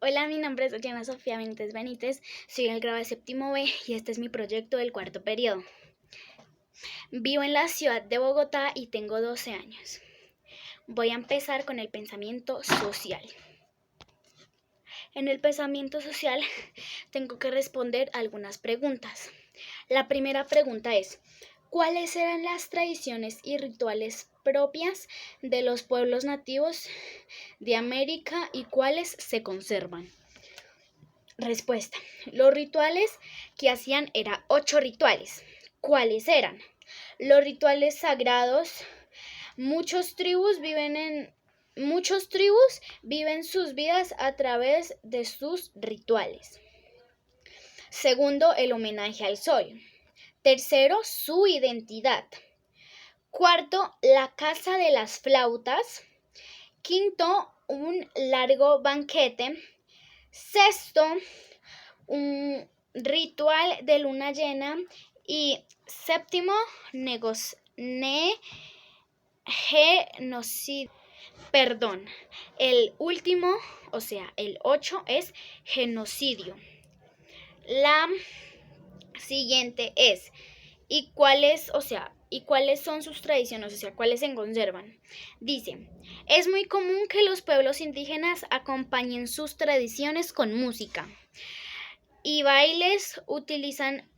Hola, mi nombre es Diana Sofía Benítez, soy el grado de séptimo B y este es mi proyecto del cuarto periodo. Vivo en la ciudad de Bogotá y tengo 12 años. Voy a empezar con el pensamiento social. En el pensamiento social tengo que responder algunas preguntas. La primera pregunta es: ¿cuáles eran las tradiciones y rituales propias de los pueblos nativos de América y cuáles se conservan? Respuesta: los rituales que hacían eran 8 rituales. ¿Cuáles eran? Los rituales sagrados. Muchos tribus viven sus vidas a través de sus rituales. Segundo, el homenaje al sol. Tercero, su identidad. Cuarto, la casa de las flautas. Quinto, un largo banquete. Sexto, un ritual de luna llena. Y séptimo, genocidio. El último, el 8 es genocidio. La siguiente es: ¿y cuáles son sus tradiciones? ¿Cuáles se conservan? Dice: es muy común que los pueblos indígenas acompañen sus tradiciones con música y bailes. Utilizan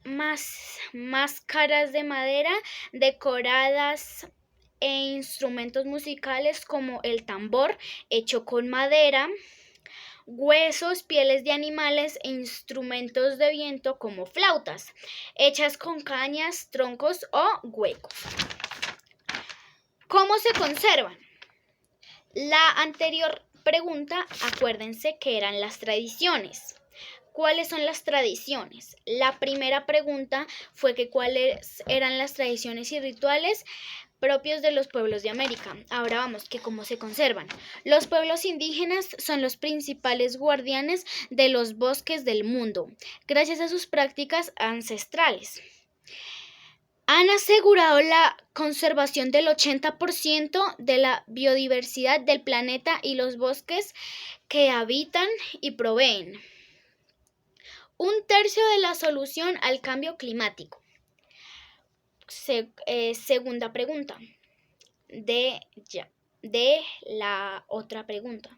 máscaras de madera decoradas e instrumentos musicales como el tambor hecho con madera, huesos, pieles de animales e instrumentos de viento como flautas, hechas con cañas, troncos o huecos. ¿Cómo se conservan? La anterior pregunta, acuérdense que eran las tradiciones. ¿Cuáles son las tradiciones? La primera pregunta fue que cuáles eran las tradiciones y rituales propios de los pueblos de América. Ahora vamos, que cómo se conservan. Los pueblos indígenas son los principales guardianes de los bosques del mundo, gracias a sus prácticas ancestrales. Han asegurado la conservación del 80% de la biodiversidad del planeta y los bosques que habitan y proveen 1/3 de la solución al cambio climático. Segunda pregunta de la otra pregunta.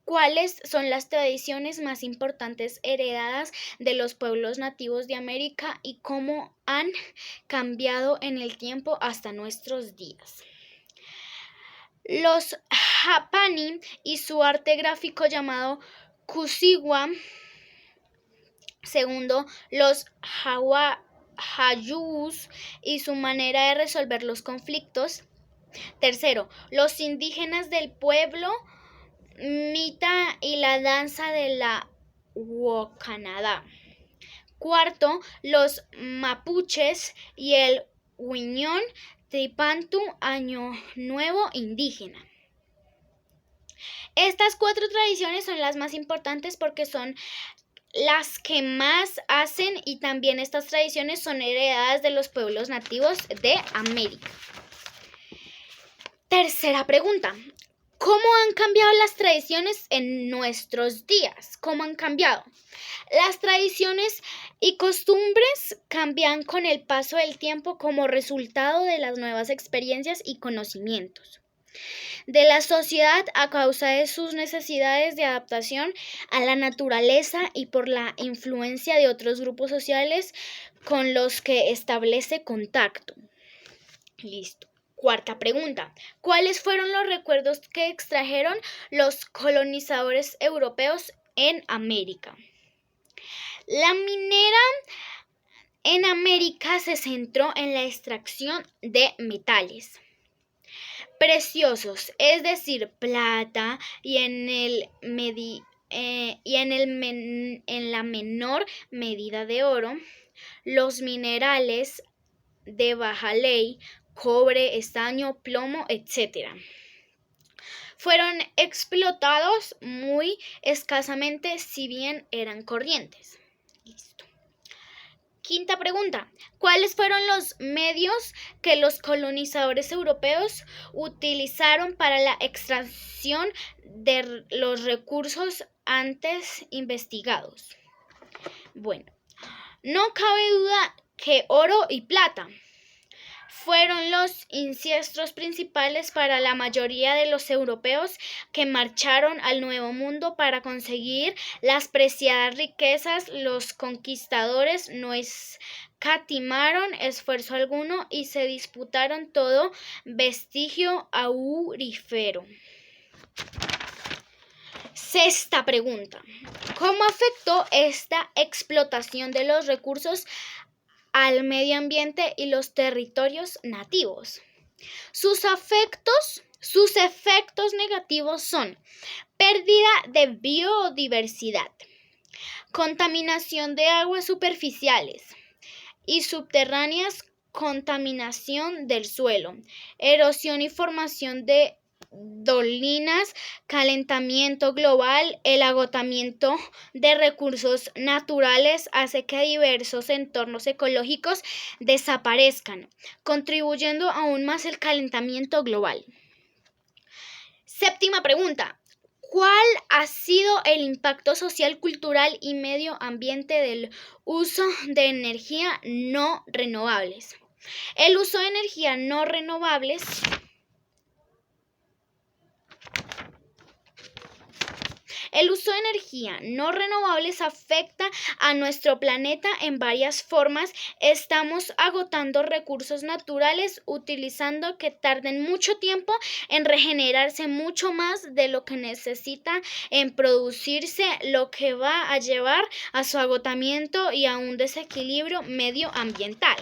¿Cuáles son las tradiciones más importantes heredadas de los pueblos nativos de América y cómo han cambiado en el tiempo hasta nuestros días? Los Hapani y su arte gráfico llamado Kusigwa. Segundo, los Hayús y su manera de resolver los conflictos. Tercero, los indígenas del pueblo Mita y la danza de la Wocanada. Cuarto, los mapuches y el Huiñón Tripantu, Año Nuevo indígena. Estas 4 tradiciones son las más importantes porque son las que más hacen, y también estas tradiciones son heredadas de los pueblos nativos de América. Tercera pregunta: ¿cómo han cambiado las tradiciones en nuestros días? ¿Cómo han cambiado? Las tradiciones y costumbres cambian con el paso del tiempo como resultado de las nuevas experiencias y conocimientos de la sociedad a causa de sus necesidades de adaptación a la naturaleza y por la influencia de otros grupos sociales con los que establece contacto. Listo. Cuarta pregunta: ¿cuáles fueron los recuerdos que extrajeron los colonizadores europeos en América? La minera en América se centró en la extracción de metales preciosos, es decir, plata, y en la menor medida de oro. Los minerales de baja ley, cobre, estaño, plomo, etc. fueron explotados muy escasamente, si bien eran corrientes. Listo. Quinta pregunta. ¿Cuáles fueron los medios que los colonizadores europeos utilizaron para la extracción de los recursos antes investigados? Bueno, no cabe duda que oro y plata fueron los ancestros principales para la mayoría de los europeos que marcharon al Nuevo Mundo para conseguir las preciadas riquezas. Los conquistadores no escatimaron esfuerzo alguno y se disputaron todo vestigio aurífero. Sexta pregunta. ¿Cómo afectó esta explotación de los recursos al medio ambiente y los territorios nativos? Sus efectos negativos son pérdida de biodiversidad, contaminación de aguas superficiales y subterráneas, contaminación del suelo, erosión y formación de dolinas, calentamiento global. El agotamiento de recursos naturales hace que diversos entornos ecológicos desaparezcan, contribuyendo aún más al calentamiento global. Séptima pregunta. ¿Cuál ha sido el impacto social, cultural y medio ambiente del uso de energía no renovables? El uso de energía no renovables afecta a nuestro planeta en varias formas. Estamos agotando recursos naturales, utilizando que tarden mucho tiempo en regenerarse, mucho más de lo que necesitan en producirse, lo que va a llevar a su agotamiento y a un desequilibrio medioambiental.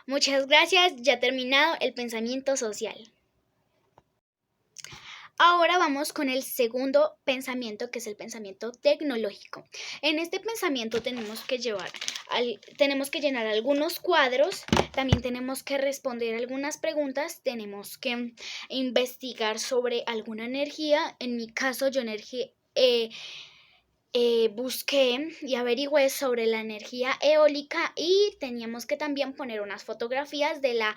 Muchas gracias, ya ha terminado el pensamiento social. Ahora vamos con el segundo pensamiento, que es el pensamiento tecnológico. En este pensamiento tenemos que llenar algunos cuadros, también tenemos que responder algunas preguntas, tenemos que investigar sobre alguna energía. En mi caso, yo busqué y averigüé sobre la energía eólica y teníamos que también poner unas fotografías de la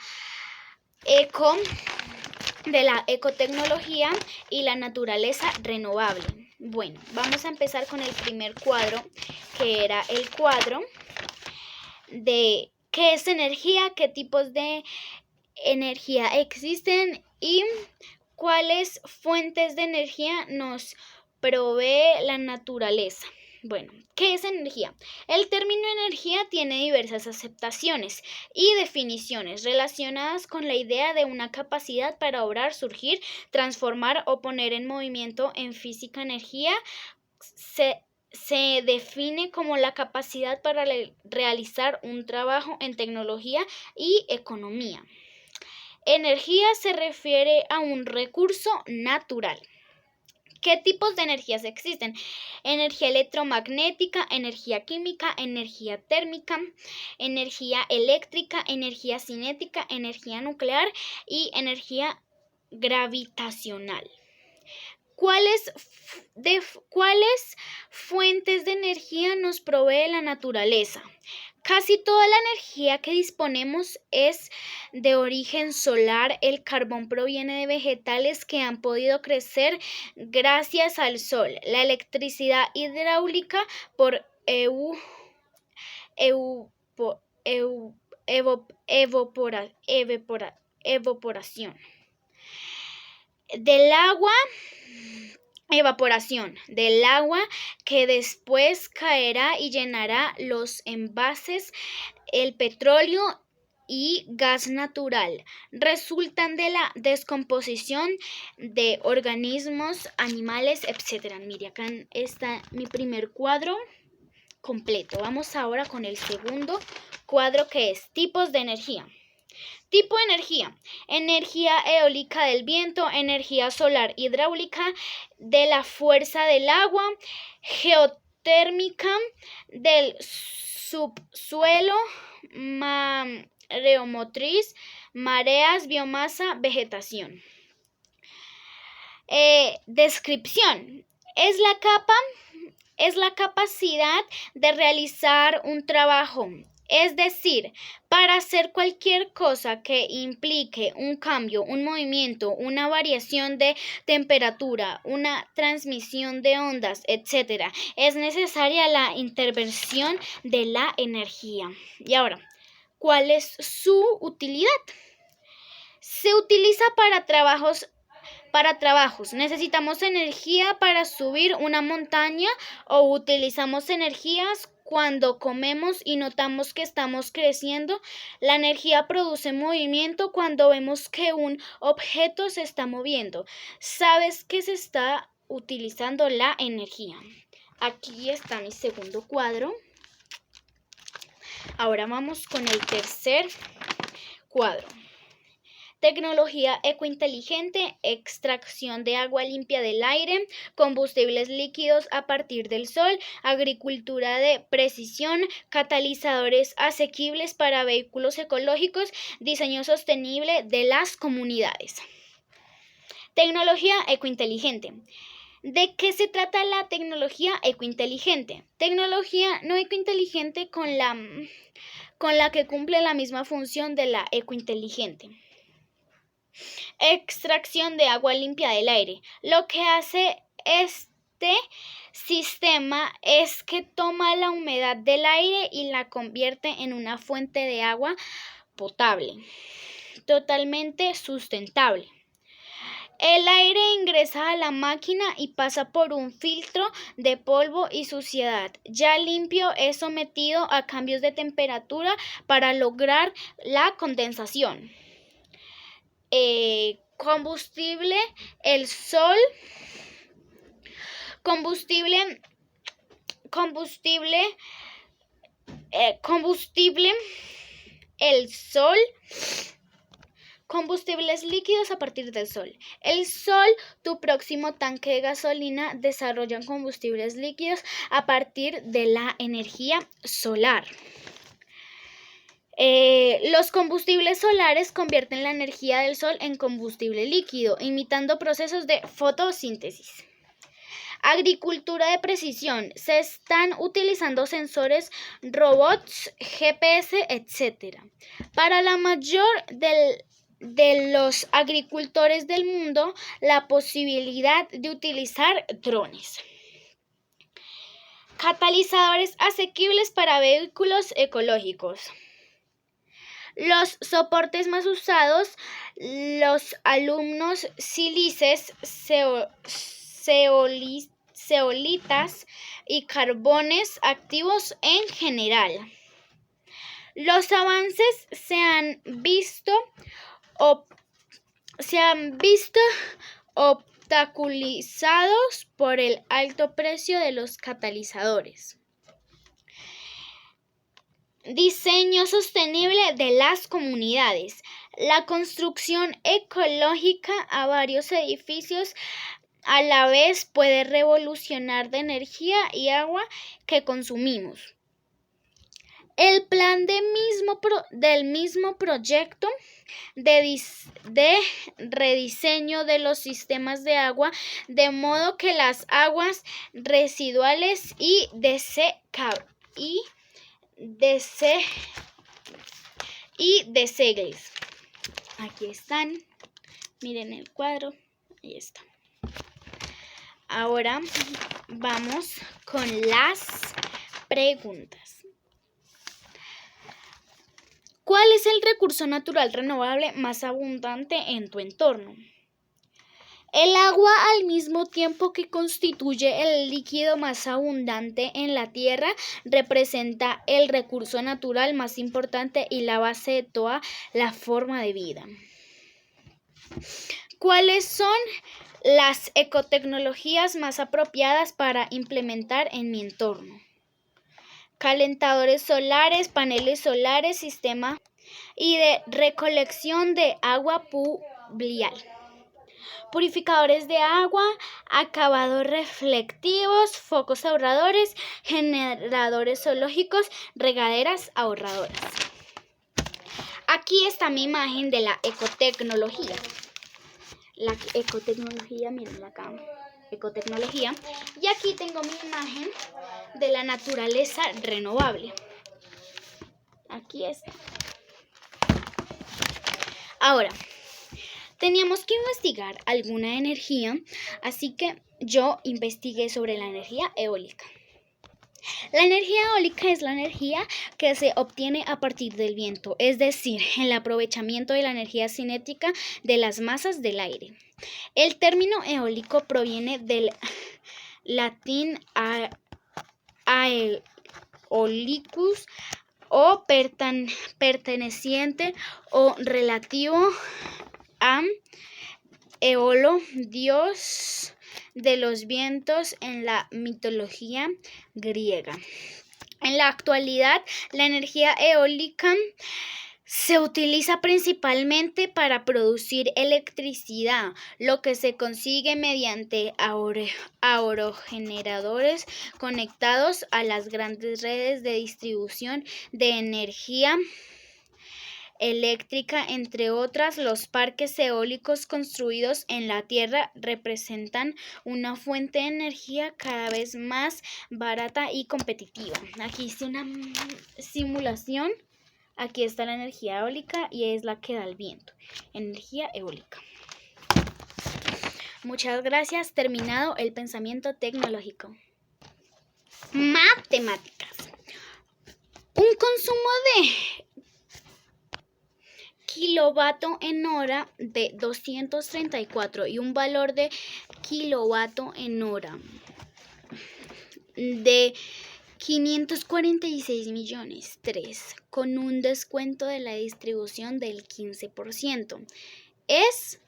ecotecnología y la naturaleza renovable. Bueno, vamos a empezar con el primer cuadro, que era el cuadro de qué es energía, qué tipos de energía existen y cuáles fuentes de energía nos provee la naturaleza. Bueno, ¿qué es energía? El término energía tiene diversas aceptaciones y definiciones relacionadas con la idea de una capacidad para obrar, surgir, transformar o poner en movimiento. En física, energía se define como la capacidad para realizar un trabajo. En tecnología y economía, energía se refiere a un recurso natural. ¿Qué tipos de energías existen? Energía electromagnética, energía química, energía térmica, energía eléctrica, energía cinética, energía nuclear y energía gravitacional. ¿Cuáles fuentes de energía nos provee la naturaleza? Casi toda la energía que disponemos es de origen solar. El carbón proviene de vegetales que han podido crecer gracias al sol. La electricidad hidráulica por evaporación del agua que después caerá y llenará los envases. El petróleo y gas natural resultan de la descomposición de organismos, animales, etc. Mire, acá está mi primer cuadro completo. Vamos ahora con el segundo cuadro, que es tipos de energía. Tipo de energía: energía eólica del viento, energía solar hidráulica de la fuerza del agua, geotérmica del subsuelo, mareomotriz, mareas, biomasa, vegetación. Descripción: es la capa es la capacidad de realizar un trabajo. Es decir, para hacer cualquier cosa que implique un cambio, un movimiento, una variación de temperatura, una transmisión de ondas, etc., es necesaria la intervención de la energía. Y ahora, ¿cuál es su utilidad? Se utiliza para trabajos. Necesitamos energía para subir una montaña o utilizamos energías cuando comemos y notamos que estamos creciendo. La energía produce movimiento cuando vemos que un objeto se está moviendo. ¿Sabes que se está utilizando la energía? Aquí está mi segundo cuadro. Ahora vamos con el tercer cuadro. Tecnología ecointeligente, extracción de agua limpia del aire, combustibles líquidos a partir del sol, agricultura de precisión, catalizadores asequibles para vehículos ecológicos, diseño sostenible de las comunidades. Tecnología ecointeligente. ¿De qué se trata la tecnología ecointeligente? Tecnología no ecointeligente con la que cumple la misma función de la ecointeligente. Extracción de agua limpia del aire. Lo que hace este sistema es que toma la humedad del aire y la convierte en una fuente de agua potable, totalmente sustentable. El aire ingresa a la máquina y pasa por un filtro de polvo y suciedad. Ya limpio es sometido a cambios de temperatura para lograr la condensación. Combustible, el sol, el sol, combustibles líquidos a partir del sol. El sol, tu próximo tanque de gasolina, desarrollan combustibles líquidos a partir de la energía solar. Los combustibles solares convierten la energía del sol en combustible líquido, imitando procesos de fotosíntesis. Agricultura de precisión. Se están utilizando sensores, robots, GPS, etc. Para la mayor de los agricultores del mundo, la posibilidad de utilizar drones. Catalizadores asequibles para vehículos ecológicos. Los soportes más usados, los aluminos, sílices, zeolitas y carbones activos en general. Los avances se han visto obstaculizados por el alto precio de los catalizadores. Diseño sostenible de las comunidades. La construcción ecológica a varios edificios a la vez puede revolucionar de energía y agua que consumimos. El plan del mismo proyecto de rediseño de los sistemas de agua, de modo que las aguas residuales y desagües. Aquí están. Miren el cuadro. Ahí está. Ahora vamos con las preguntas. ¿Cuál es el recurso natural renovable más abundante en tu entorno? El agua, al mismo tiempo que constituye el líquido más abundante en la Tierra, representa el recurso natural más importante y la base de toda la forma de vida. ¿Cuáles son las ecotecnologías más apropiadas para implementar en mi entorno? Calentadores solares, paneles solares, sistema y de recolección de agua pluvial. Purificadores de agua, acabados reflectivos, focos ahorradores, generadores zoológicos, regaderas ahorradoras. Aquí está mi imagen de la ecotecnología. La ecotecnología, miren acá. ecotecnología. Y aquí tengo mi imagen de la naturaleza renovable. Aquí está. Ahora, teníamos que investigar alguna energía, así que yo investigué sobre la energía eólica. La energía eólica es la energía que se obtiene a partir del viento, es decir, el aprovechamiento de la energía cinética de las masas del aire. El término eólico proviene del latín aeolicus, o perteneciente o relativo a Eolo, dios de los vientos en la mitología griega. En la actualidad, la energía eólica se utiliza principalmente para producir electricidad, lo que se consigue mediante aerogeneradores conectados a las grandes redes de distribución de energía eléctrica, entre otras. Los parques eólicos construidos en la Tierra representan una fuente de energía cada vez más barata y competitiva. Aquí hice una simulación. Aquí está la energía eólica y es la que da el viento. Energía eólica. Muchas gracias. Terminado el pensamiento tecnológico. Matemáticas. Un consumo de kilovatio en hora de 234 y un valor de kilovatio en hora de 546 millones 3, con un descuento de la distribución del 15%. Es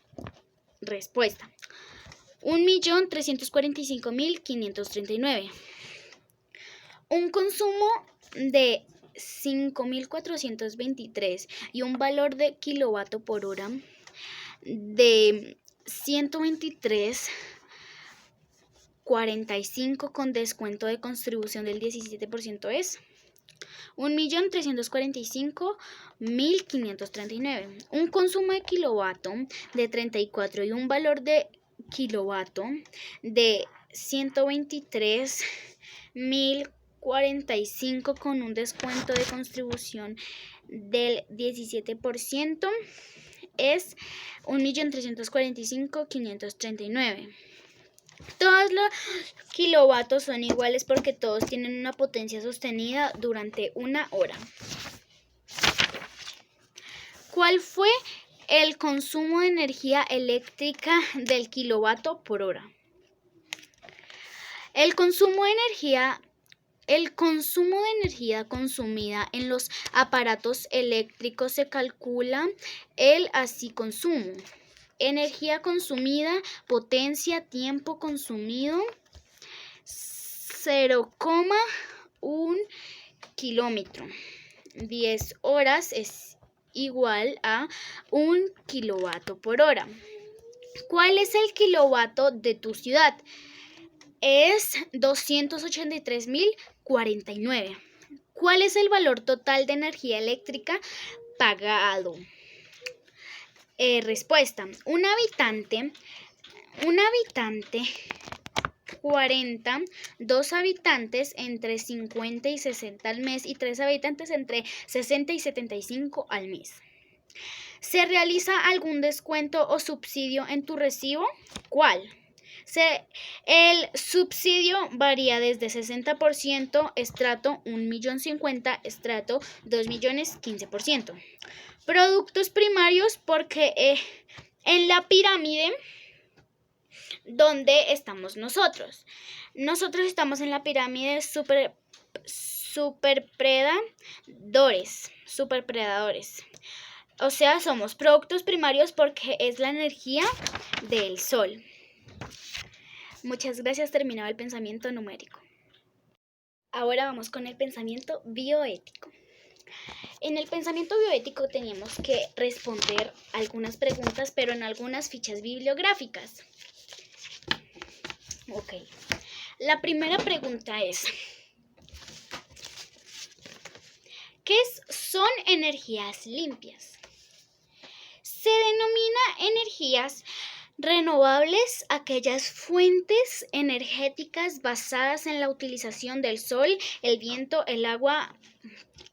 respuesta 1.345.539. Un consumo de 5.423 y un valor de kilovatio por hora de 123.45 con descuento de contribución del 17% es 1.345.539. Un consumo de kilovatio de 34 y un valor de kilovatio de 123.045 con un descuento de contribución del 17% es 1.345.539. Todos los kilovatios son iguales porque todos tienen una potencia sostenida durante una hora. ¿Cuál fue el consumo de energía eléctrica del kilovatio por hora? El consumo de energía consumida en los aparatos eléctricos se calcula el así consumo. Energía consumida, potencia, tiempo consumido, 0,1 kilómetro. 10 horas es igual a 1 kilovatio por hora. ¿Cuál es el kilovatio de tu ciudad? Es 283.049. ¿Cuál es el valor total de energía eléctrica pagado? Respuesta. Un habitante 40, 2 habitantes entre 50 y 60 al mes y 3 habitantes entre 60 y 75 al mes. ¿Se realiza algún descuento o subsidio en tu recibo? ¿Cuál? El subsidio varía desde 60%, estrato 1.050.000, estrato 2.000.000, 15%. Productos primarios, porque en la pirámide donde estamos nosotros. Nosotros estamos en la pirámide superpredadores. O sea, somos productos primarios porque es la energía del sol. Muchas gracias, terminado el pensamiento numérico. Ahora vamos con el pensamiento bioético. En el pensamiento bioético teníamos que responder algunas preguntas, pero en algunas fichas bibliográficas. Ok. La primera pregunta es: ¿qué son energías limpias? Se denomina energías Renovables, aquellas fuentes energéticas basadas en la utilización del sol, el viento, el agua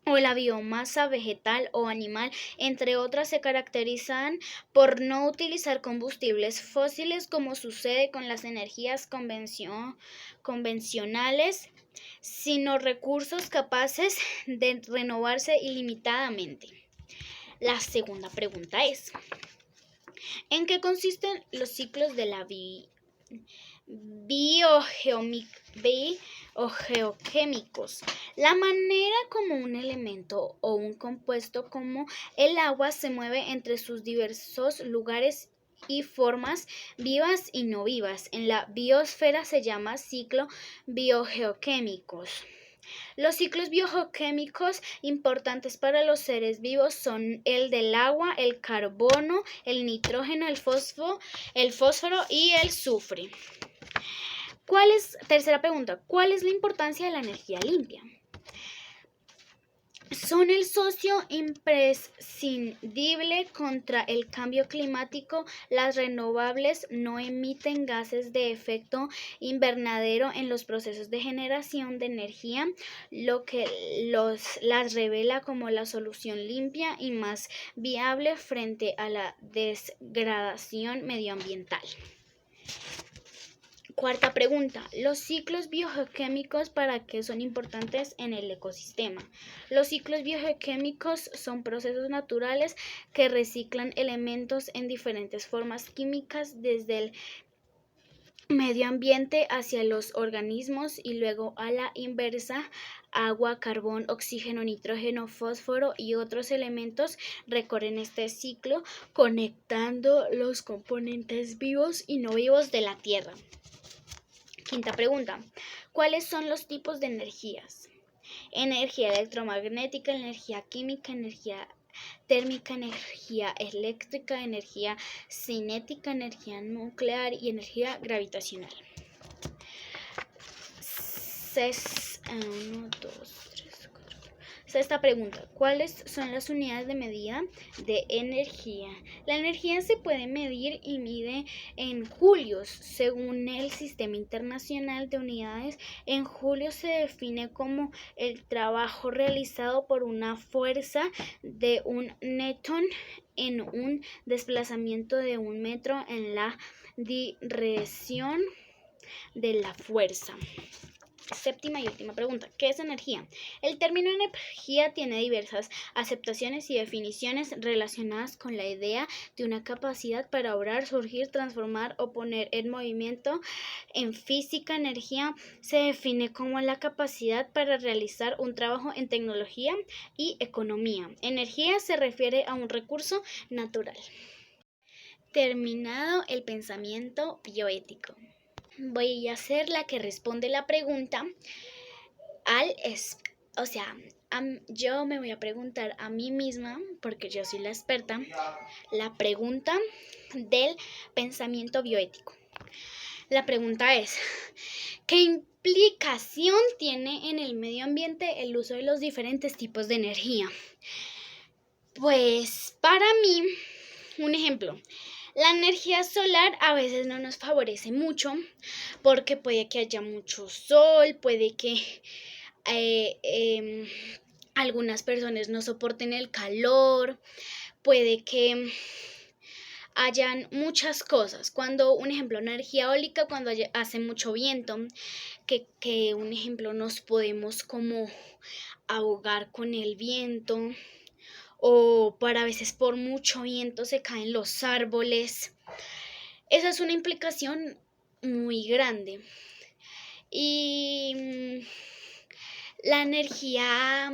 o la biomasa vegetal o animal, entre otras, se caracterizan por no utilizar combustibles fósiles como sucede con las energías convencionales, sino recursos capaces de renovarse ilimitadamente. La segunda pregunta es: ¿en qué consisten los ciclos de la biogeoquímicos? La manera como un elemento o un compuesto como el agua se mueve entre sus diversos lugares y formas vivas y no vivas. En la biosfera se llama ciclo biogeoquímicos. Los ciclos biogeoquímicos importantes para los seres vivos son el del agua, el carbono, el nitrógeno, el fósforo y el azufre. Tercera pregunta: ¿cuál es la importancia de la energía limpia? Son el socio imprescindible contra el cambio climático. Las renovables no emiten gases de efecto invernadero en los procesos de generación de energía, lo que las revela como la solución limpia y más viable frente a la degradación medioambiental. Cuarta pregunta: ¿los ciclos biogeoquímicos para qué son importantes en el ecosistema? Los ciclos biogeoquímicos son procesos naturales que reciclan elementos en diferentes formas químicas desde el medio ambiente hacia los organismos y luego a la inversa. Agua, carbón, oxígeno, nitrógeno, fósforo y otros elementos recorren este ciclo conectando los componentes vivos y no vivos de la Tierra. Quinta pregunta: ¿cuáles son los tipos de energías? Energía electromagnética, energía química, energía térmica, energía eléctrica, energía cinética, energía nuclear y energía gravitacional. Sexta pregunta: ¿cuáles son las unidades de medida de energía? La energía se puede medir y mide en julios. Según el Sistema Internacional de Unidades, en julio se define como el trabajo realizado por una fuerza de 1 newton en un desplazamiento de 1 metro en la dirección de la fuerza. Séptima y última pregunta: ¿qué es energía? El término energía tiene diversas aceptaciones y definiciones relacionadas con la idea de una capacidad para obrar, surgir, transformar o poner en movimiento. En física, energía se define como la capacidad para realizar un trabajo en tecnología y economía. Energía se refiere a un recurso natural. Terminado el pensamiento bioético, voy a ser la que responde la pregunta yo me voy a preguntar a mí misma, porque yo soy la experta, la pregunta del pensamiento bioético. La pregunta es: ¿qué implicación tiene en el medio ambiente el uso de los diferentes tipos de energía? Pues para mí, un ejemplo: la energía solar a veces no nos favorece mucho porque puede que haya mucho sol, puede que algunas personas no soporten el calor, puede que hayan muchas cosas. Cuando, un ejemplo, energía eólica, cuando hace mucho viento, que un ejemplo nos podemos como ahogar con el viento, o a veces por mucho viento se caen los árboles. Esa es una implicación muy grande. Y la energía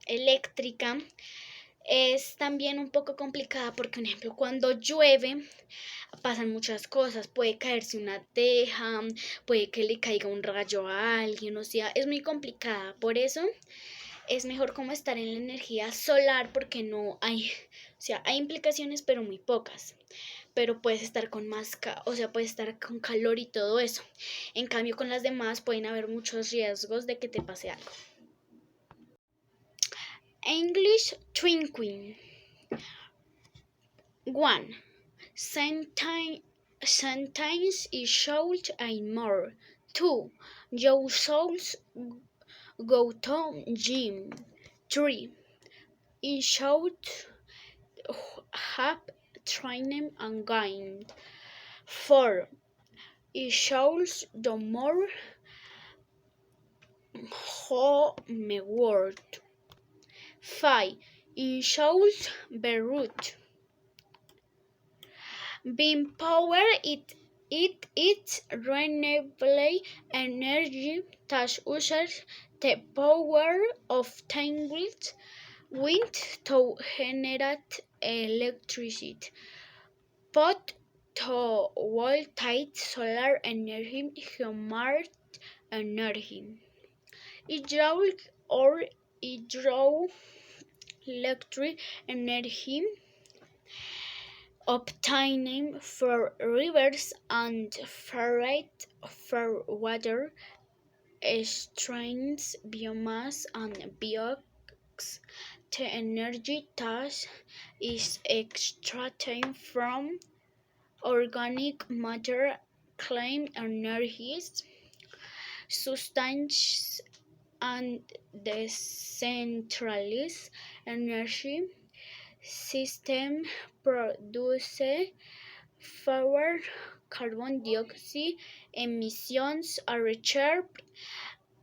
eléctrica es también un poco complicada porque, por ejemplo, cuando llueve pasan muchas cosas. Puede caerse una teja, puede que le caiga un rayo a alguien, o sea, es muy complicada. Por eso es mejor como estar en la energía solar, porque no hay, hay implicaciones pero muy pocas. Pero puedes estar puedes estar con calor y todo eso. En cambio, con las demás pueden haber muchos riesgos de que te pase algo. English thinking. 1. Sentence is short and more. 2. Your souls go to gym. 3. In short, have training and gain. 4. It shows the more homework. 5. It shows the root. Being power it's renewable energy that uses the power of wind to generate electricity. Photovoltaic solar energy, geothermal energy, hydraulic or hydroelectric energy obtained from rivers and ferret for water streams, biomass and biogas. The energy that is extracted from organic matter, clean energies, substances, and decentralized energy system produce fewer carbon dioxide emissions are reserved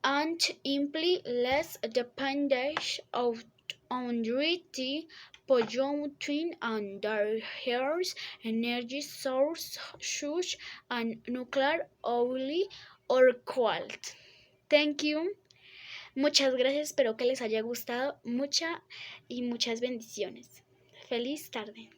and imply less dependence on dirty polluting and diverse energy sources such as nuclear, oil or coal. Thank you. Muchas gracias, espero que les haya gustado muchas bendiciones. Feliz tarde.